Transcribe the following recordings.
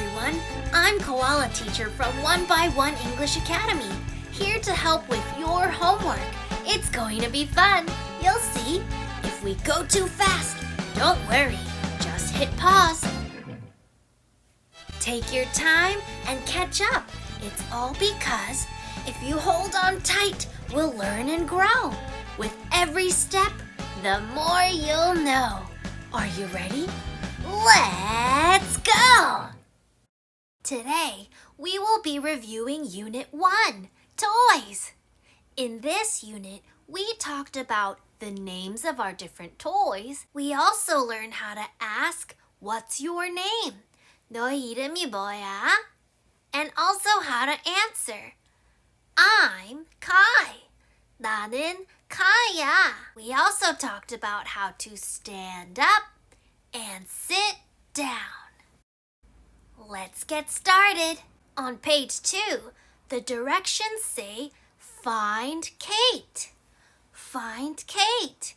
everyone. I'm Koala Teacher from One English Academy, here to help with your homework. It's going to be fun. You'll see. If we go too fast, don't worry. Just hit pause. Take your time and catch up. It's all because if you hold on tight, we'll learn and grow. With every step, the more you'll know. Are you ready? Let's go! Today, we will be reviewing Unit 1, Toys. In this unit, we talked about the names of our different toys. We also learned how to ask, what's your name? 너의 이름이 뭐야? And also how to answer. I'm Kai. 나는 Kai야. We also talked about how to stand up and sit down. Let's get started. On page 2, the directions say, find Kate. Find Kate.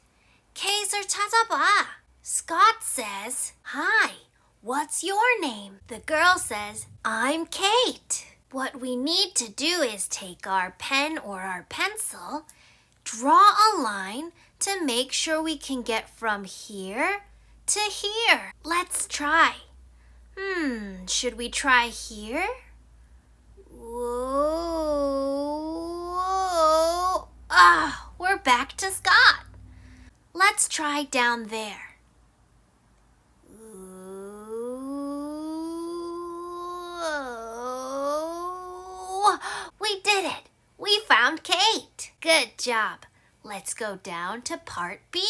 K's 찾아봐. Scott says, hi, what's your name? The girl says, I'm Kate. What we need to do is take our pen or our pencil, draw a line to make sure we can get from here to here. Let's try. Should we try here? Whoa. We're back to Scott. Let's try down there. We did it. We found Kate. Good job. Let's go down to part B.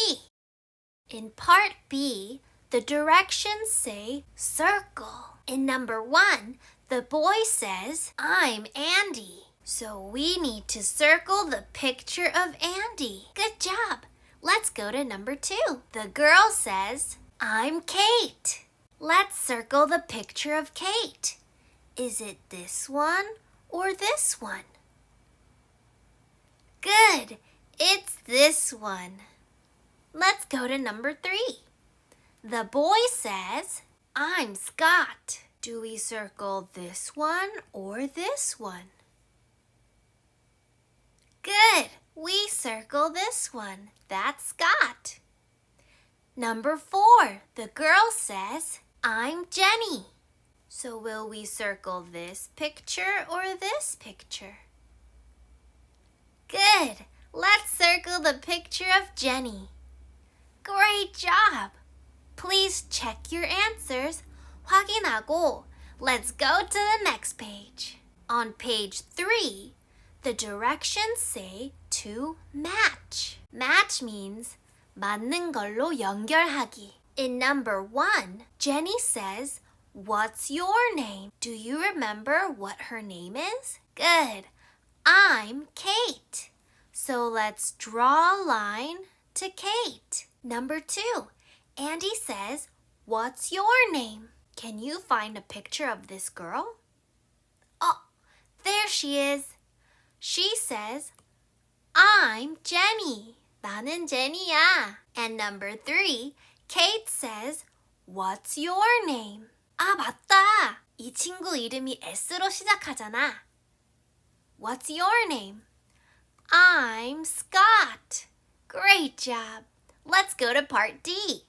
In part B, the directions say circle. In number 1, the boy says, I'm Andy. So we need to circle the picture of Andy. Good job. Let's go to number 2. The girl says, I'm Kate. Let's circle the picture of Kate. Is it this one or this one? Good. It's this one. Let's go to number 3. The boy says, I'm Scott. Do we circle this one or this one? Good. We circle this one. That's Scott. Number 4. The girl says, I'm Jenny. So will we circle this picture or this picture? Good. Let's circle the picture of Jenny. Great job. Please check your answers. 확인하고. Let's go to the next page. On page 3, the directions say to match. Match means 맞는 걸로 연결하기. In number 1, Jenny says, what's your name? Do you remember what her name is? Good. I'm Kate. So let's draw a line to Kate. Number 2, Andy says, what's your name? Can you find a picture of this girl? Oh, there she is. She says, I'm Jenny. 나는 제니야. And number 3, Kate says, what's your name? 맞다. 이 친구 이름이 S로 시작하잖아. What's your name? I'm Scott. Great job. Let's go to part D.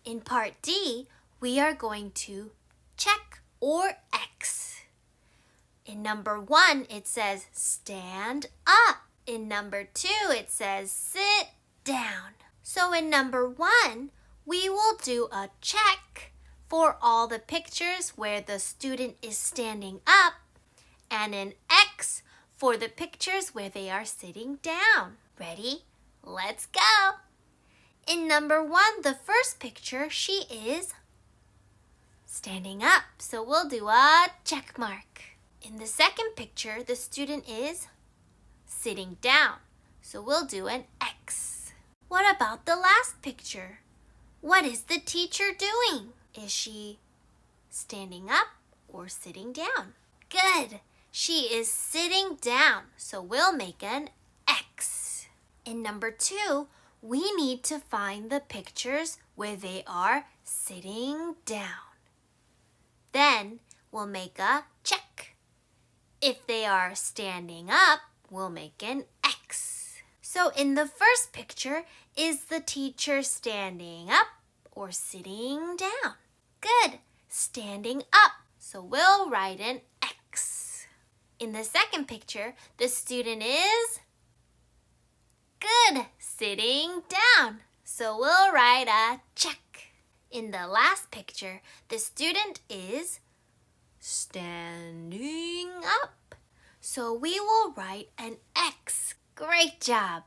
In part D, we are going to check or X. In number 1, it says stand up. In number 2, it says sit down. So in number 1, we will do a check for all the pictures where the student is standing up, and an X for the pictures where they are sitting down. Ready? Let's go! In number 1, the first picture, she is standing up, so we'll do a check mark. In the second picture, the student is sitting down, so we'll do an X. What about the last picture? What is the teacher doing? Is she standing up or sitting down? Good. She is sitting down, so we'll make an X. In number 2, we need to find the pictures where they are sitting down. Then we'll make a check. If they are standing up, we'll make an X. So in the first picture, is the teacher standing up or sitting down? Good, standing up. So we'll write an X. In the second picture, the student is good, sitting down. So we'll write a check. In the last picture, the student is standing up. So we will write an X. Great job.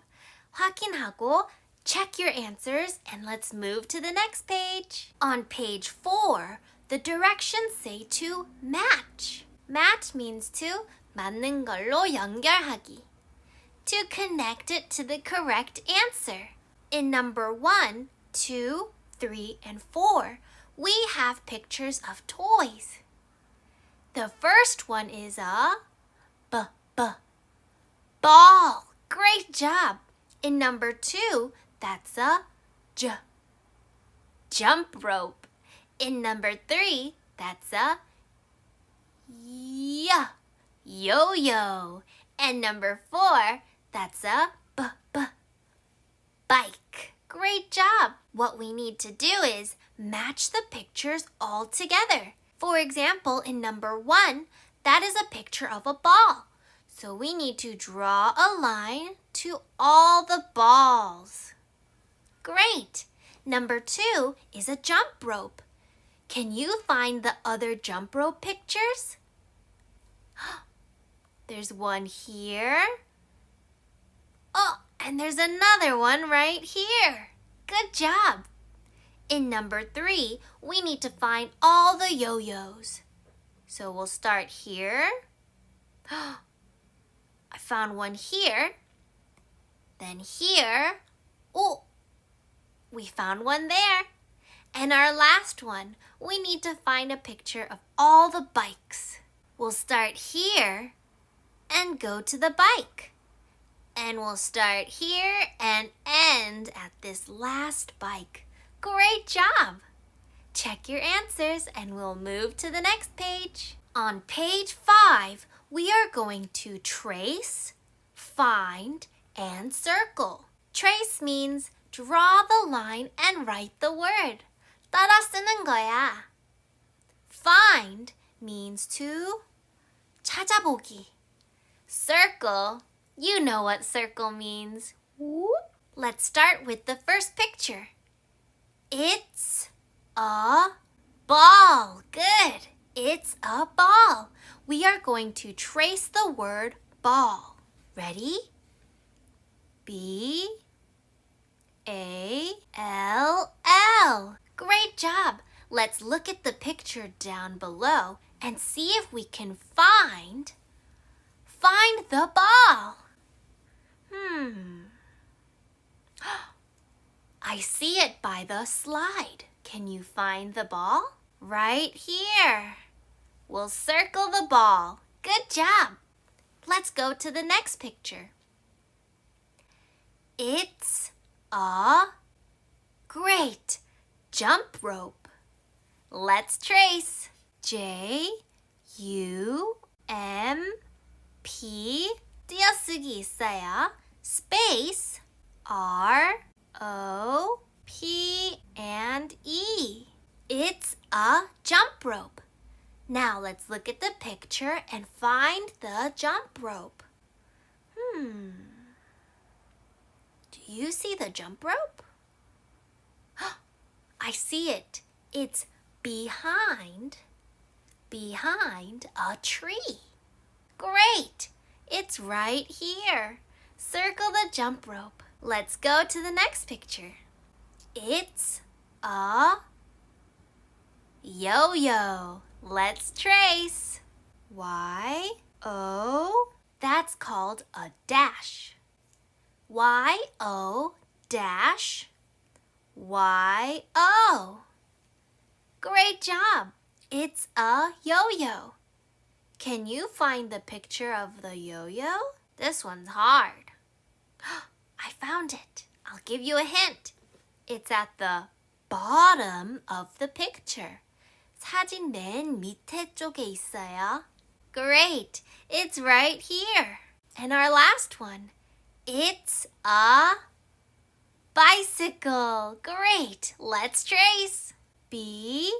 확인하고 check your answers and let's move to the next page. On page 4, the directions say to match. Match means to 맞는 걸로 연결하기. To connect it to the correct answer. In number 1, 2, 3, and 4, we have pictures of toys. The first one is a ball. Great job. In number 2, that's a jump rope. In number 3, that's a yo-yo. And number 4, that's a bike. Great job. What we need to do is match the pictures all together. For example, in number 1, that is a picture of a ball. So we need to draw a line to all the balls. Great. Number 2 is a jump rope. Can you find the other jump rope pictures? There's one here. Oh, and there's another one right here. Good job. In number 3, we need to find all the yo-yos. So we'll start here. I found one here. Then here. Oh, we found one there. And our last one, we need to find a picture of all the bikes. We'll start here and go to the bike. And we'll start here and end at this last bike. Great job! Check your answers and we'll move to the next page. On page 5, we are going to trace, find, and circle. Trace means draw the line and write the word. 따라 쓰는 거야. Find means to 찾아보기. Circle, you know what circle means. Let's start with the first picture. It's a ball. Good. It's a ball. We are going to trace the word ball. Ready? B-A-L-L. Great job. Let's look at the picture down below and see if we can find the ball. I see it by the slide. Can you find the ball? Right here. We'll circle the ball. Good job. Let's go to the next picture. It's a great jump rope. Let's trace. J-U-M-P 띄어쓰기 있어요. Space R-O-P and E. It's a jump rope. Now let's look at the picture and find the jump rope. Do you see the jump rope? I see it. It's behind a tree. Great! It's right here. Circle the jump rope. Let's go to the next picture. It's a yo-yo. Let's trace. Y-O. That's called a dash. Y-O dash Y-O. Great job. It's a yo-yo. Can you find the picture of the yo-yo? This one's hard. I found it. I'll give you a hint. It's at the bottom of the picture. 사진 맨 밑에 쪽에 있어요. Great! It's right here. And our last one. It's a bicycle. Great! Let's trace. B,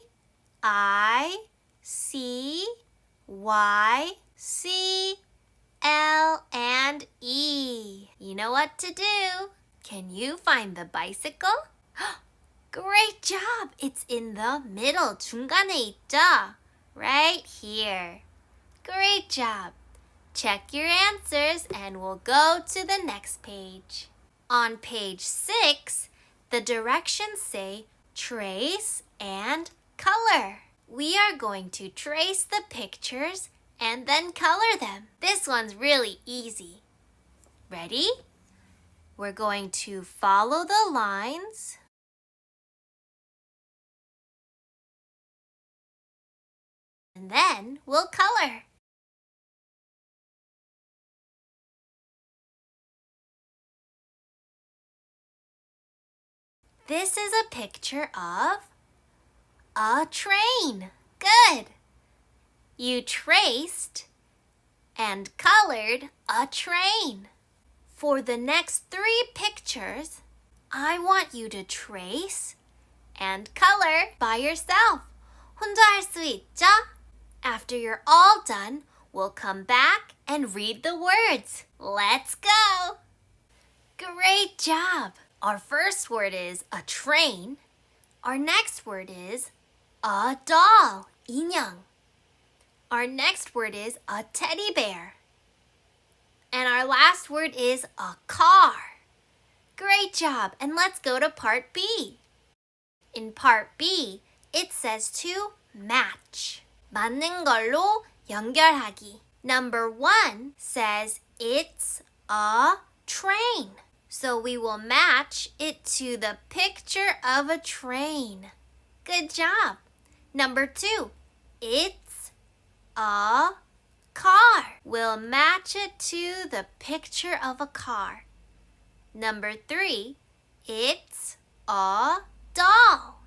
I, C, Y, C, L, and E. You know what to do. Can you find the bicycle? Great job! It's in the middle. 중간에 있죠? Right here. Great job. Check your answers and we'll go to the next page. On page 6, the directions say trace and color. We are going to trace the pictures and then color them. This one's really easy. Ready? We're going to follow the lines. And then we'll color. This is a picture of a train. Good. You traced and colored a train. For the next 3 pictures, I want you to trace and color by yourself. 혼자 할 수 있죠? After you're all done, we'll come back and read the words. Let's go! Great job! Our first word is a train. Our next word is a doll, 인형. Our next word is a teddy bear. And our last word is a car. Great job! And let's go to part B. In part B, it says to match. 맞는 걸로 연결하기. Number 1 says it's a train. So we will match it to the picture of a train. Good job. Number 2, it's a car. We'll match it to the picture of a car. Number 3, it's a doll.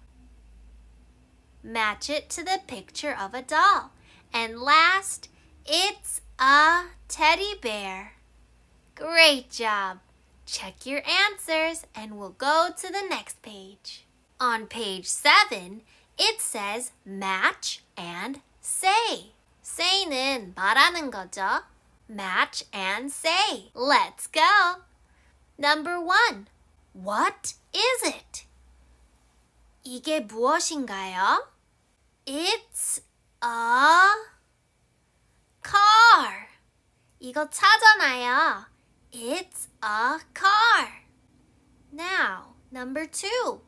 Match it to the picture of a doll. And last, it's a teddy bear. Great job. Check your answers and we'll go to the next page. On page 7, it says match and say. say는 말하는 거죠. Match and say. Let's go. Number 1. What is it? 이게 무엇인가요? It's a car. 이거 차잖아요. It's a car. Now, number 2.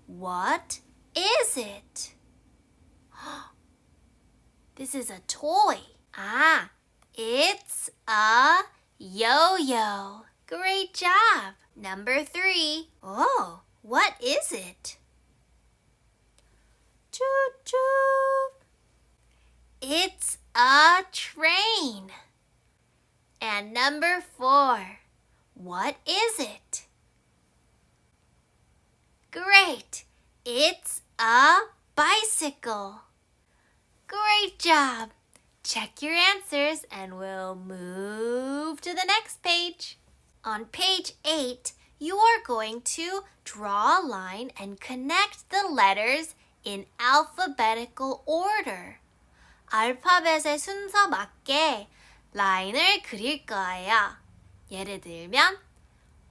What is it? This is a toy. It's a yo-yo. Great job. Number 3. Oh, what is it? Choo-choo. It's a train. And number 4. What is it? Great. It's a bicycle. Great job. Check your answers and we'll move to the next page. On page 8, you are going to draw a line and connect the letters in alphabetical order. 알파벳의 순서 맞게 라인을 그릴 거예요. 예를 들면,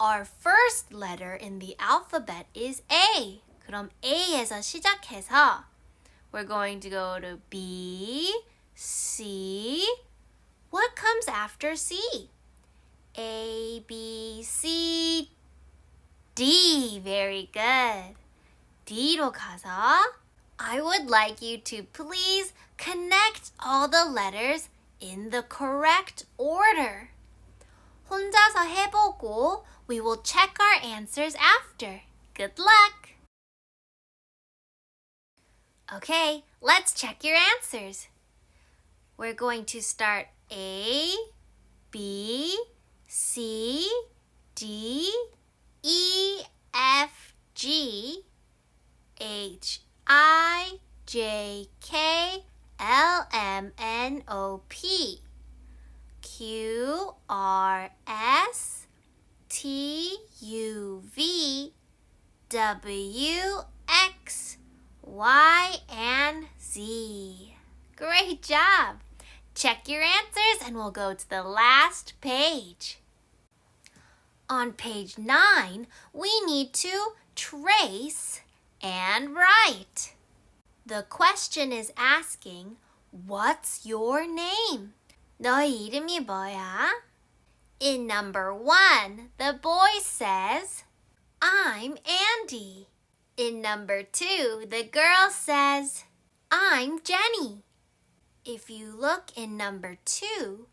our first letter in the alphabet is A. 그럼 A에서 시작해서 we're going to go to B, C. What comes after C? A, B, C, D. Very good. D로 가서 I would like you to please connect all the letters in the correct order. 혼자서 해보고 we will check our answers after. Good luck! Okay, let's check your answers. We're going to start A, B, C, D, E, F, G, H, I, JKLMNOP QRSTUVWXY and Z. Great job! Check your answers and we'll go to the last page. On page 9, we need to trace and write. The question is asking, what's your name? 너의 이름이 뭐야? In number 1, the boy says, I'm Andy. In number 2, the girl says, I'm Jenny. If you look in number 2,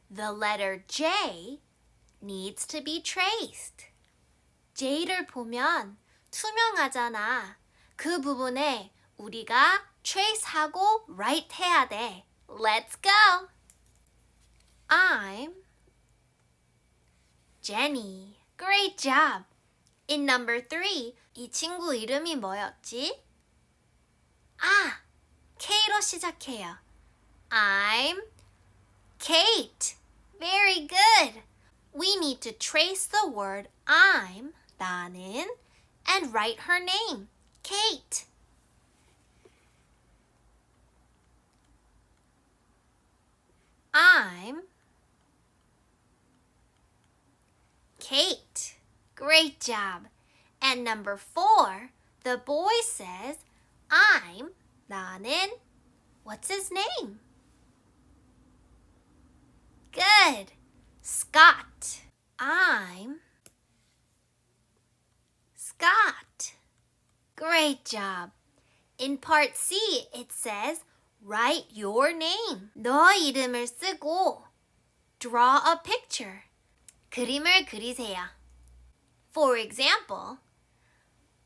the letter J needs to be traced. J를 보면 투명하잖아. 그 부분에 우리가 trace하고 write 해야 돼. Let's go! I'm Jenny. Great job! In number 3, 이 친구 이름이 뭐였지? K로 시작해요. I'm Kate. Very good! We need to trace the word I'm, 나는, and write her name, Kate. I'm Kate. Great job. And number 4, the boy says, I'm, 나는, what's his name? Good. Scott. I'm Scott. Great job. In part C, it says, write your name. 너 이름을 쓰고 draw a picture. 그림을 그리세요. For example,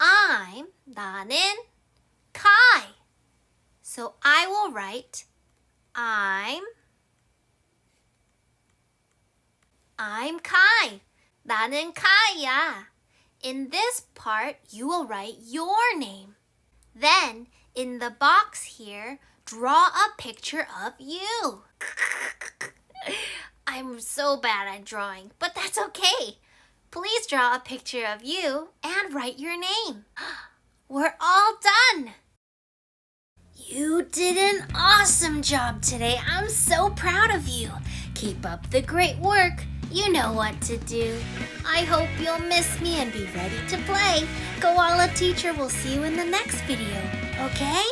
I'm, 나는, Kai. So I will write, I'm Kai. 나는 Kai야. In this part, you will write your name. Then, in the box here, draw a picture of you. I'm so bad at drawing, but that's okay. Please draw a picture of you and write your name. We're all done. You did an awesome job today. I'm so proud of you. Keep up the great work. You know what to do. I hope you'll miss me and be ready to play. Koala Teacher will see you in the next video, okay?